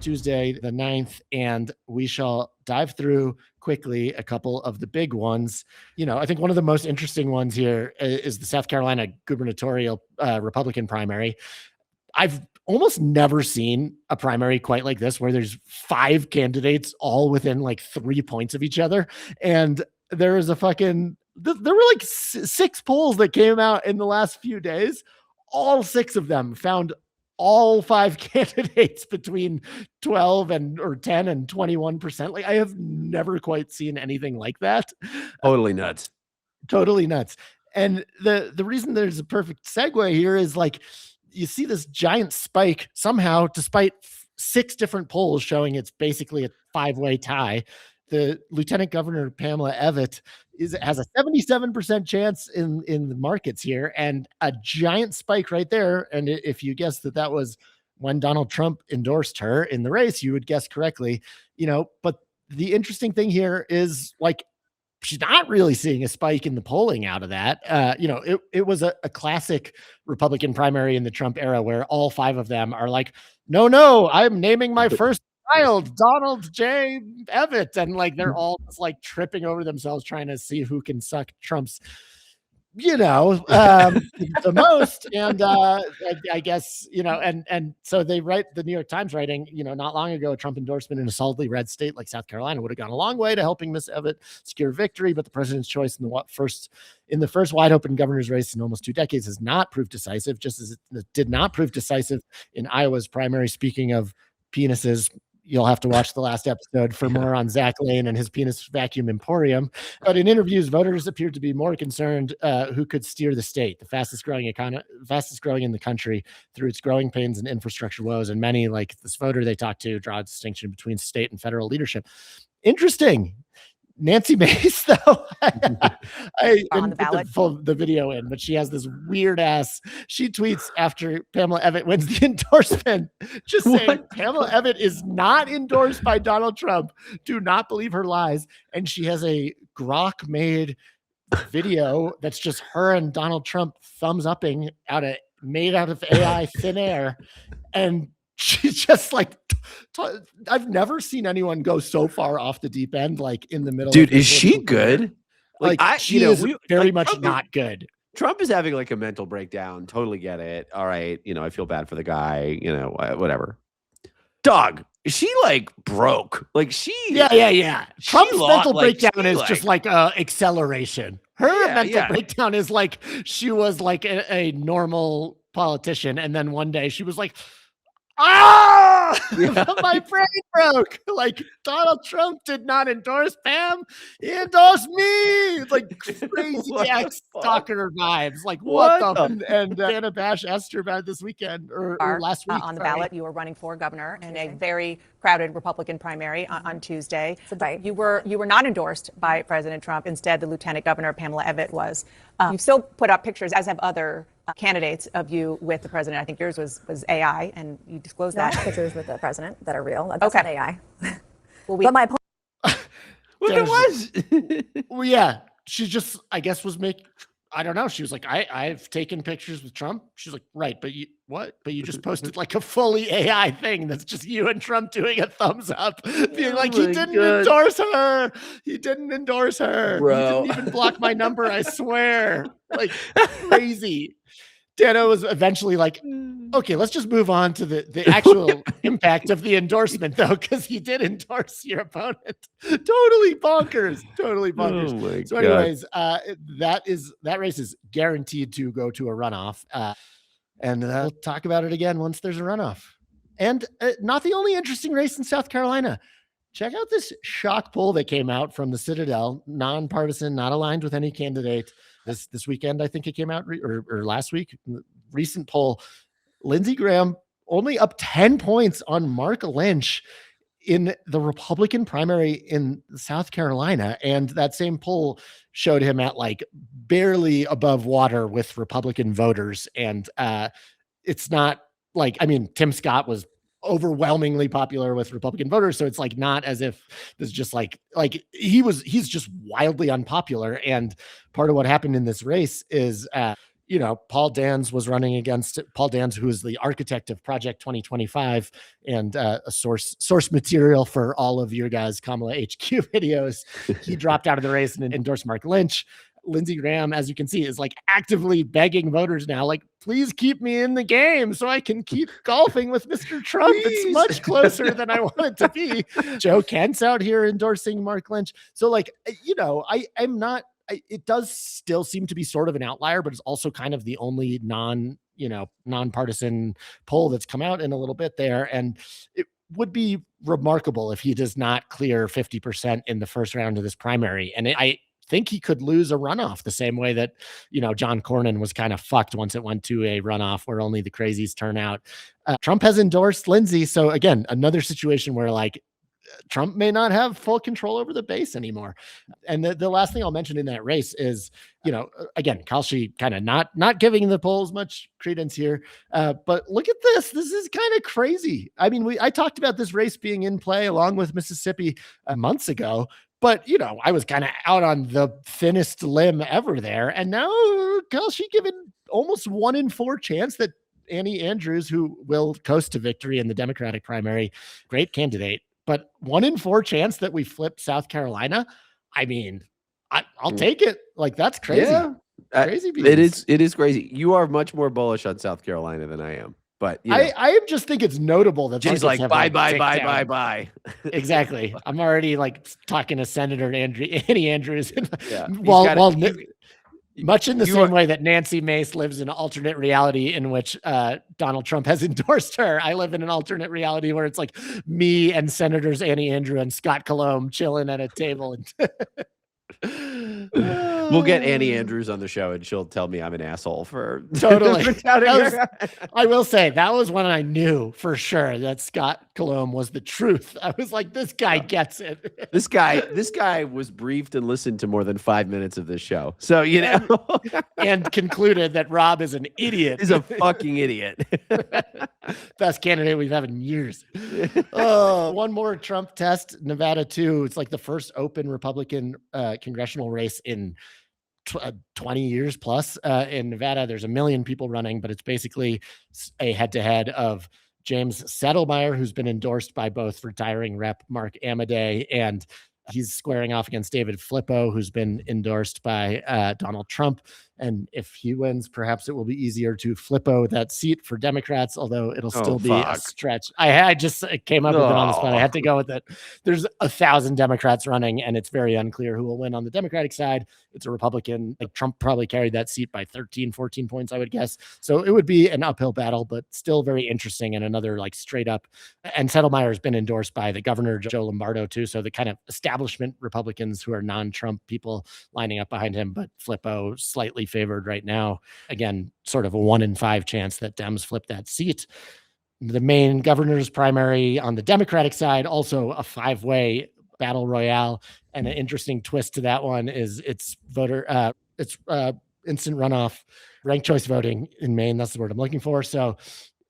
Tuesday the 9th, and we shall dive through quickly a couple of the big ones. I think one of the most interesting ones here is the South Carolina gubernatorial Republican primary. I've almost never seen a primary quite like this, where there's 5 candidates all within 3 points of each other. And there is there were 6 polls that came out in the last few days. All 6 of them found all 5 candidates between 12 or 10 and 21%. I have never quite seen anything like that. Totally nuts. Totally nuts. And the reason there's a perfect segue here is you see this giant spike somehow, despite 6 different polls showing it's basically a 5-way tie. The Lieutenant Governor Pamela Evett has a 77% chance in the markets here, and a giant spike right there. And if you guess that was when Donald Trump endorsed her in the race, you would guess correctly. But the interesting thing here is she's not really seeing a spike in the polling out of that. It was a classic Republican primary in the Trump era where all 5 of them are no, I'm naming my first child, Donald J. Evett. And they're all just tripping over themselves trying to see who can suck Trump's, the most. And I guess, and so they write, the New York Times writing, not long ago, a Trump endorsement in a solidly red state like South Carolina would have gone a long way to helping Miss Evett secure victory. But the president's choice in the first wide open governor's race in almost 2 decades has not proved decisive, just as it did not prove decisive in Iowa's primary. Speaking of penises, you'll have to watch the last episode for more on Zach Lane and his penis vacuum emporium. But in interviews, voters appeared to be more concerned who could steer the state, the fastest growing in the country, through its growing pains and infrastructure woes. And many, like this voter they talked to, draw a distinction between state and federal leadership. Interesting. Nancy Mace, though, I didn't put the video in, but she has this weird ass. She tweets after Pamela Evett wins the endorsement, just saying Pamela Evett is not endorsed by Donald Trump. Do not believe her lies. And she has a Grok made video that's just her and Donald Trump thumbs upping made out of AI thin air. And she's just I've never seen anyone go so far off the deep end, in the middle. Dude, is she good? She is very much not good. Trump is having a mental breakdown. Totally get it. All right. I feel bad for the guy, whatever. Dog, is she broke? Yeah. Trump's mental breakdown is just acceleration. Her mental breakdown is she was a normal politician. And then one day she was my brain broke. Donald Trump did not endorse Pam. He endorsed me. Crazy ex-stalker vibes. What the? And Anna Bash asked her about it this weekend or last week. On the ballot, you were running for governor in a very crowded Republican primary on Tuesday. You were not endorsed by President Trump. Instead, the Lieutenant Governor Pamela Evett was. You've still put up pictures, as have other candidates, of you with the president. I think yours was AI, and you disclosed that. Pictures with the president that are real. That's not AI. But my what it was? Well, yeah, she just, I guess, was I don't know. She was I've taken pictures with Trump. She's right, but you what? But you just posted a fully AI thing that's just you and Trump doing a thumbs up, being he didn't endorse her. He didn't endorse her. Bro. He didn't even block my number, I swear. Crazy. Dano was eventually like, okay, let's just move on to the actual impact of the endorsement, though, because he did endorse your opponent. Totally bonkers. Oh my So, anyways, that race is guaranteed to go to a runoff, and we'll talk about it again once there's a runoff. And not the only interesting race in South Carolina. Check out this shock poll that came out from the Citadel, nonpartisan, not aligned with any candidate. This weekend, I think it came out, or last week. Recent poll. Lindsey Graham only up 10 points on Mark Lynch in the Republican primary in South Carolina. And that same poll showed him at like barely above water with Republican voters. And it's not like, I mean, Tim Scott was overwhelmingly popular with Republican voters. So it's like not as if this just like he's just wildly unpopular. And part of what happened in this race is, Paul Dans was running against Paul Dans, who is the architect of Project 2025 and a source material for all of your guys' Kamala HQ videos. He dropped out of the race and endorsed Mark Lynch. Lindsey Graham, as you can see, is like actively begging voters now, like, please keep me in the game so I can keep golfing with Mr. Trump. Please. It's much closer than I want it to be. Joe Kent's out here endorsing Mark Lynch. So like, I'm not, it does still seem to be sort of an outlier, but it's also kind of the only nonpartisan poll that's come out in a little bit there. And it would be remarkable if he does not clear 50% in the first round of this primary. And I think he could lose a runoff the same way that, John Cornyn was kind of fucked once it went to a runoff where only the crazies turn out. Trump has endorsed Lindsey. So again, another situation where like Trump may not have full control over the base anymore. And the last thing I'll mention in that race is, again, Kalshi kind of not giving the polls much credence here. But look at this. This is kind of crazy. I mean, I talked about this race being in play along with Mississippi months ago. But, I was kind of out on the thinnest limb ever there. And now Kalshi given almost 1 in 4 chance that Annie Andrews, who will coast to victory in the Democratic primary, great candidate, but 1 in 4 chance that we flip South Carolina. I mean, I'll take it. Like, that's crazy. Yeah. Crazy. It is crazy. You are much more bullish on South Carolina than I am. But I just think it's notable that she's like, bye. Exactly. I'm already like talking to Senator Annie Andrews. Yeah. Much in the same way that Nancy Mace lives in an alternate reality in which Donald Trump has endorsed her. I live in an alternate reality where it's like me and Senators Annie Andrews and Scott Colom chilling at a table. We'll get Annie Andrews on the show and she'll tell me I'm an asshole for totally. I will say that was when I knew for sure that Scott Colom was the truth. I was like, this guy gets it. This guy was briefed and listened to more than 5 minutes of this show. So, and concluded that Rob is an idiot. He's a fucking idiot. Best candidate we've had in years. One more Trump test, Nevada too. It's like the first open Republican congressional race in 20 years plus in Nevada. There's 1 million people running, but it's basically a head-to-head of James Settlemyre, who's been endorsed by both retiring Rep. Mark Amadei, and he's squaring off against David Flippo, who's been endorsed by Donald Trump. And if he wins, perhaps it will be easier to Flippo that seat for Democrats, although it'll still be a stretch. I just came up with it on the spot. I had to go with it. There's 1,000 Democrats running, and it's very unclear who will win on the Democratic side. It's a Republican. Like Trump probably carried that seat by 13, 14 points, I would guess. So it would be an uphill battle, but still very interesting and another like straight up. And Settlemyre has been endorsed by the governor, Joe Lombardo, too. So the kind of establishment Republicans who are non-Trump people lining up behind him, but Flippo slightly favored right now. Again, sort of a 1 in 5 chance that Dems flip that seat. The Maine governor's primary on the Democratic side, also a 5-way battle royale. And an interesting twist to that one is it's instant runoff, ranked choice voting in Maine. That's the word I'm looking for. So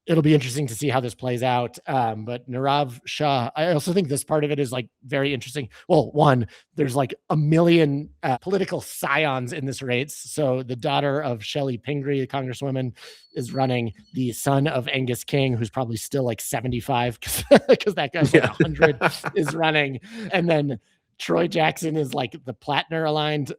it'll be interesting to see how this plays out. But Nirav Shah, I also think this part of it is like very interesting. Well, one, there's like 1 million political scions in this race. So the daughter of Shelley Pingree, the congresswoman, is running. The son of Angus King, who's probably still like 75 because that guy's like 100, is running. And then Troy Jackson is like the Platner aligned,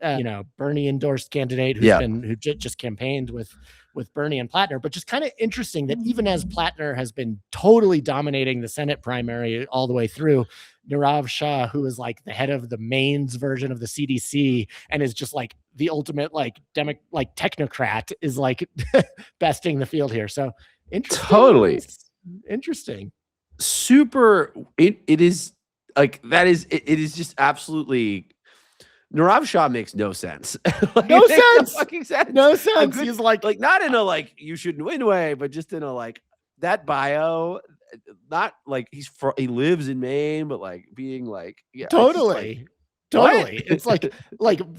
Bernie endorsed candidate who just campaigned with with Bernie and Platner. But just kind of interesting that even as Platner has been totally dominating the Senate primary all the way through, Nirav Shah, who is like the head of the Maine's version of the CDC and is just like the ultimate like technocrat, is like besting the field here. So interesting. Totally interesting. Super. It is like that is it is just absolutely. Nirav Shah makes no sense. Like, No sense. No fucking sense. No sense. He's like not in a like you shouldn't win way, but just in a like that bio. Not like he lives in Maine, but like being like totally. It's like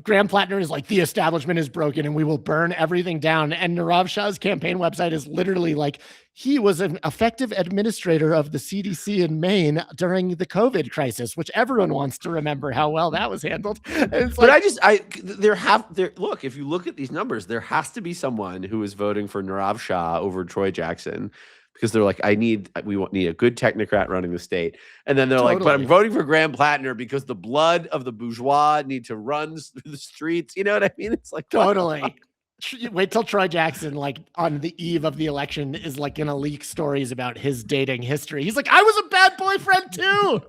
Graham Platner is like, the establishment is broken and we will burn everything down. And Nirav Shah's campaign website is literally like, he was an effective administrator of the CDC in Maine during the COVID crisis, which everyone wants to remember how well that was handled. It's but like, look, if you look at these numbers, there has to be someone who is voting for Nirav Shah over Troy Jackson. Because they're like, we need a good technocrat running the state. And then they're like, but I'm voting for Graham Platner because the blood of the bourgeois need to run through the streets. You know what I mean? It's like, totally. Wait till Troy Jackson, like on the eve of the election, is like gonna leak stories about his dating history. He's like, I was a bad boyfriend too.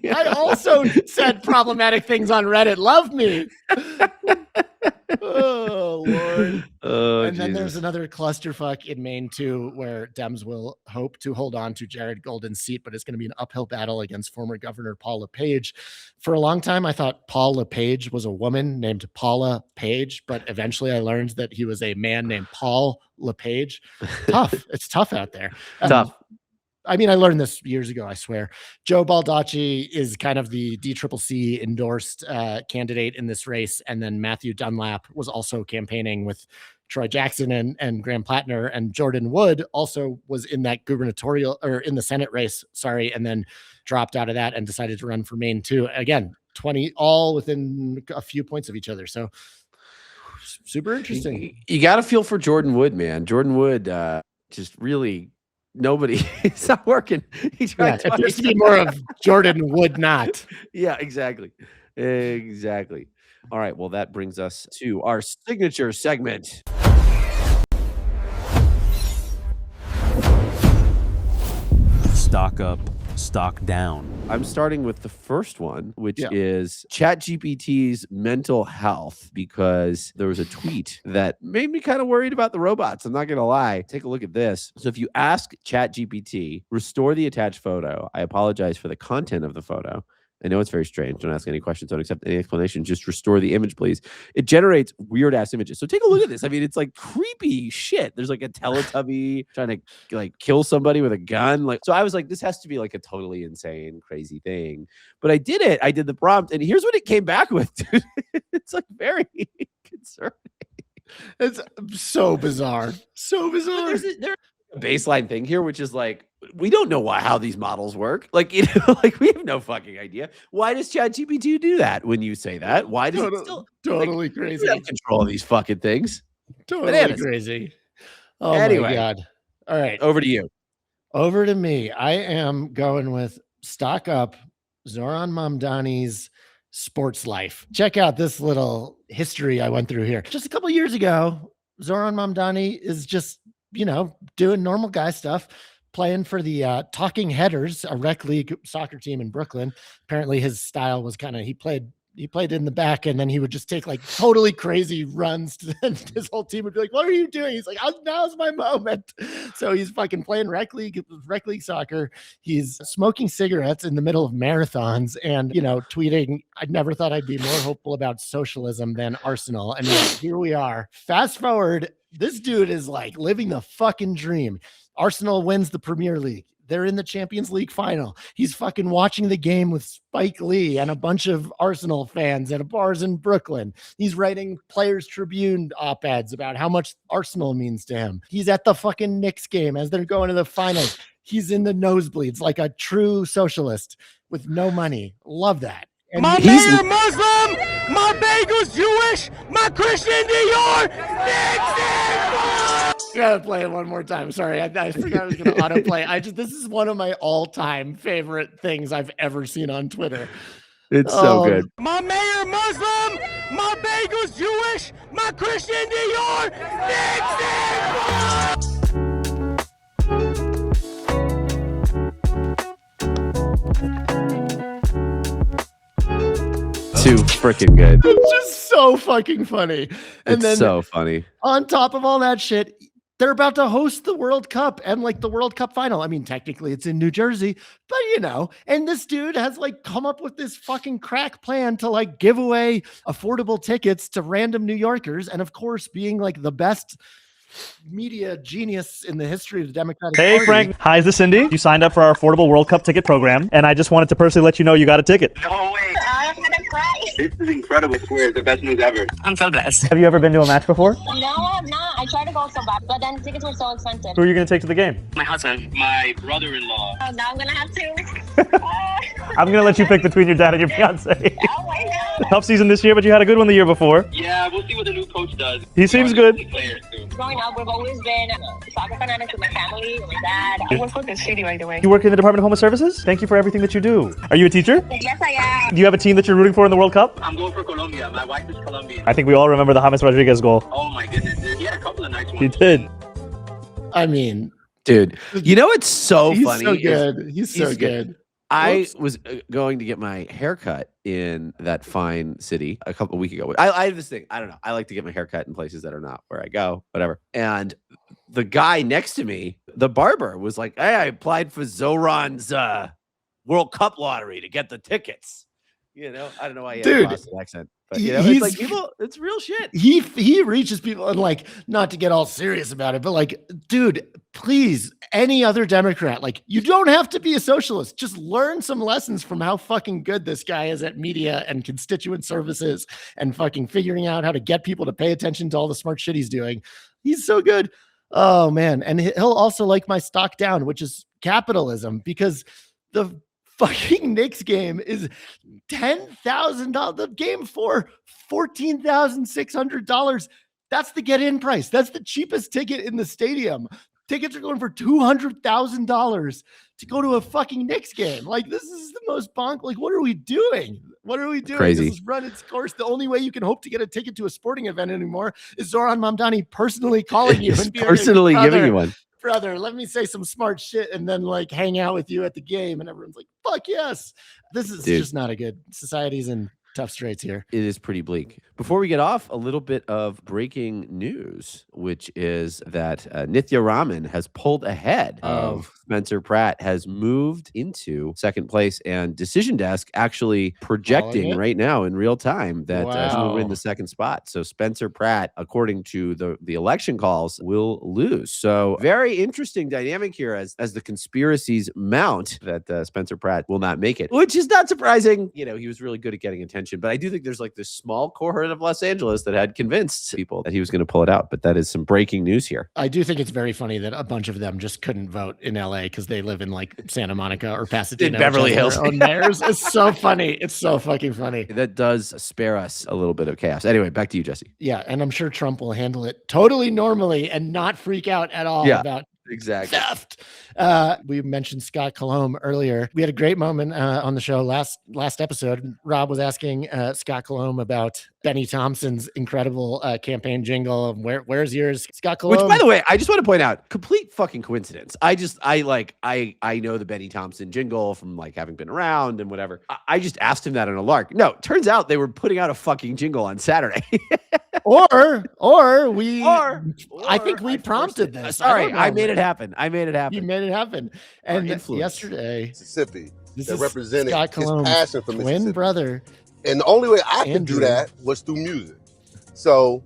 Yeah. I also said problematic things on Reddit. Love me. Oh Lord. Oh, and then there's another clusterfuck in Maine too, where Dems will hope to hold on to Jared Golden's seat, but it's going to be an uphill battle against former Governor Paul LePage. For a long time, I thought Paul LePage was a woman named Paula Page, but eventually I learned that he was a man named Paul LePage. Tough. It's tough out there. Tough. I mean, I learned this years ago, I swear. Joe Baldacci is kind of the DCCC endorsed candidate in this race. And then Matthew Dunlap was also campaigning with Troy Jackson and Graham Platner. And Jordan Wood also was in that gubernatorial or in the Senate race, and then dropped out of that and decided to run for Maine too. Again, 20, all within a few points of each other. So super interesting. You got to feel for Jordan Wood, man. Jordan Wood just really... Nobody, it's not working. He tried it used to be more of Jordan would not. Yeah, exactly. All right. Well, that brings us to our signature segment. Stock up, stock down. I'm starting with the first one, which is ChatGPT's mental health, because there was a tweet that made me kind of worried about the robots. I'm not going to lie. Take a look at this. So if you ask ChatGPT, restore the attached photo, I apologize for the content of the photo. I know it's very strange. Don't ask any questions. Don't accept any explanation. Just restore the image, please. It generates weird ass images. So take a look at this. I mean, it's like creepy shit. There's like a Teletubby trying to like kill somebody with a gun. Like, so I was like, this has to be like a totally insane, crazy thing. But I did it. I did the prompt, and here's what it came back with, dude. It's like very concerning. It's so bizarre. So bizarre. There's a baseline thing here, which is like, we don't know how these models work. Like, you know, like we have no fucking idea. Why does ChatGPT do that when you say that? Why does it still totally crazy? We have control of these fucking things. Totally Bananas. Crazy. Oh anyway, my God. All right. Over to you. Over to me. I am going with stock up Zohran Mamdani's sports life. Check out this little history I went through here. Just a couple of years ago, Zohran Mamdani is just, doing normal guy stuff, playing for the Talking Headers, a rec league soccer team in Brooklyn. Apparently his style was kind of, he played in the back, and then he would just take like totally crazy runs and his whole team would be like, what are you doing? He's like, now's my moment. So he's fucking playing rec league soccer. He's smoking cigarettes in the middle of marathons and, tweeting, I never thought I'd be more hopeful about socialism than Arsenal. And yet, here we are. Fast forward, this dude is like living the fucking dream. Arsenal wins the Premier League. They're in the Champions League final. He's fucking watching the game with Spike Lee and a bunch of Arsenal fans at bars in Brooklyn. He's writing Players Tribune op-eds about how much Arsenal means to him. He's at the fucking Knicks game as they're going to the finals. He's in the nosebleeds like a true socialist with no money. Love that. And my mayor Muslim, my bagel's Jewish, my Christian Dior, Knicks. Gotta play it one more time. Sorry, I forgot I was gonna autoplay. This is one of my all-time favorite things I've ever seen on Twitter. It's so good. My mayor Muslim, My bagel's Jewish, my Christian Dior, Nixon! Too freaking good. It's just so fucking funny. And It's then so funny. on top of all that shit, they're about to host the World Cup and like the World Cup final. I mean, technically it's in New Jersey, but you know, and this dude has like come up with this fucking crack plan to like give away affordable tickets to random New Yorkers. And of course, being like the best media genius in the history of the Democratic Hey, Party. Frank. Hi, is this Cindy? You signed up for our affordable World Cup ticket program, and I just wanted to personally let you know you got a ticket. No way. I'm gonna cry. This is incredible. I swear, it's the best news ever. I'm so blessed. Have you ever been to a match before? No, I have not. I tried to go so bad, but then tickets were so expensive. Who are you going to take to the game? My husband. My brother-in-law. Oh, now I'm gonna have to. I'm going to let you pick between your dad and your fiance. Oh my God. Tough season this year, but you had a good one the year before. Yeah, we'll see what the new coach does. He seems good. Growing up, we've always been soccer fanatics with my family, with my dad. I work with the city, by the way. You work in the Department of Homeless Services? Thank you for everything that you do. Are you a teacher? Yes, I am. Do you have a team that you're rooting for in the World Cup? I'm going for Colombia. My wife is Colombian. I think we all remember the James Rodriguez goal. Oh my goodness, dude. He had a couple of nice ones. He did. I mean, dude, you know what's so he's funny? so good. He's so good. I was going to get my hair cut in that fine city a couple of weeks ago. I have this thing. I don't know. I like to get my hair cut in places that are not where I go, whatever. And the guy next to me, the barber, was like, "Hey, I applied for Zohran's World Cup lottery to get the tickets." You know, I don't know why he had a Boston accent, but you know, it's like people, it's real shit. He reaches people, and like, not to get all serious about it, but like, dude, please, any other Democrat, like, you don't have to be a socialist. Just learn some lessons from how fucking good this guy is at media and constituent services and fucking figuring out how to get people to pay attention to all the smart shit he's doing. He's so good. Oh man. And he'll also like my stock down, which is capitalism, because the fucking Knicks game is $10,000. The game for $14,600. That's the get-in price. That's the cheapest ticket in the stadium. Tickets are going for $200,000 to go to a fucking Knicks game. Like, this is the most bonk. Like, what are we doing? What are we doing? Crazy. This has run its course. The only way you can hope to get a ticket to a sporting event anymore is Zohran Mamdani personally calling you and being personally like, giving you one. Brother, let me say some smart shit and then like hang out with you at the game. And everyone's like, fuck yes. This is just not a good society's in tough straits here. It is pretty bleak. Before we get off, a little bit of breaking news, which is that Nithya Raman has pulled ahead of Spencer Pratt, has moved into second place, and Decision Desk actually projecting right now in real time that she will win the second spot. So Spencer Pratt, according to the election calls, will lose. So very interesting dynamic here as the conspiracies mount that Spencer Pratt will not make it, which is not surprising. You know, he was really good at getting attention, but I do think there's like this small cohort of Los Angeles that had convinced people that he was going to pull it out. But that is some breaking news here. I do think it's very funny that a bunch of them just couldn't vote in LA because they live in like Santa Monica or Pasadena. In Beverly Hills. It's so funny. It's so fucking funny. That does spare us a little bit of chaos. Anyway, back to you, Jesse. Yeah. And I'm sure Trump will handle it totally normally and not freak out at all about exactly theft. We mentioned Scott Colom earlier. We had a great moment on the show last episode. Rob was asking Scott Colom about Benny Thompson's incredible campaign jingle. Of where's yours, Scott Colom? Which, by the way, I just want to point out, complete fucking coincidence. I know the Benny Thompson jingle from like having been around and whatever. I just asked him that on a lark. No, turns out they were putting out a fucking jingle on Saturday. I think we prompted this. Sorry, I made it happen. You made it happen. And yesterday, Mississippi, this that is represented Scott his Colom's passion for twin Mississippi. brother. And the only way I could do that was through music. So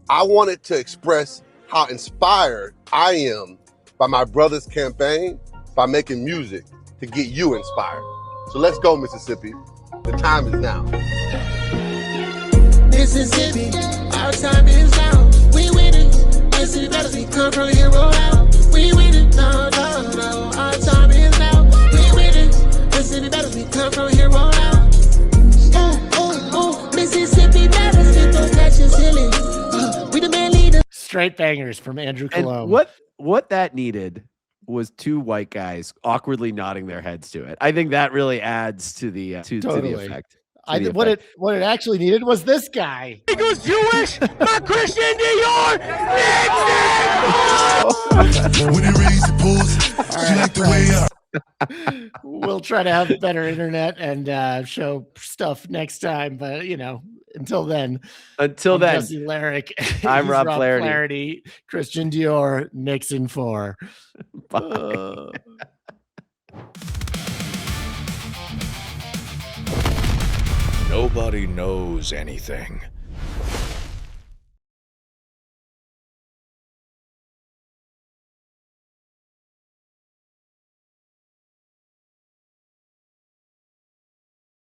I wanted to express how inspired I am by my brother's campaign by making music to get you inspired. So let's go, Mississippi. The time is now. Mississippi, our time is now. We winning. Mississippi battles, we come from here on out. We winning. No, no, no. Our time is now. We winning. Mississippi battles, we come from here on out. Mississippi battles, get those matches hilly. We the man leader. Straight bangers from Andrew Colom. And what that needed was two white guys awkwardly nodding their heads to it. I think that really adds to the to the effect. What it actually needed was this guy. He goes Jewish, not Christian Dior. When it rains, it pours. She like the way I. We'll try to have better internet and show stuff next time, but until then, I'm Jesse Larrick. I'm Rob Flaherty. Flaherty. Christian Dior, Nixon 4. Bye. Nobody knows anything.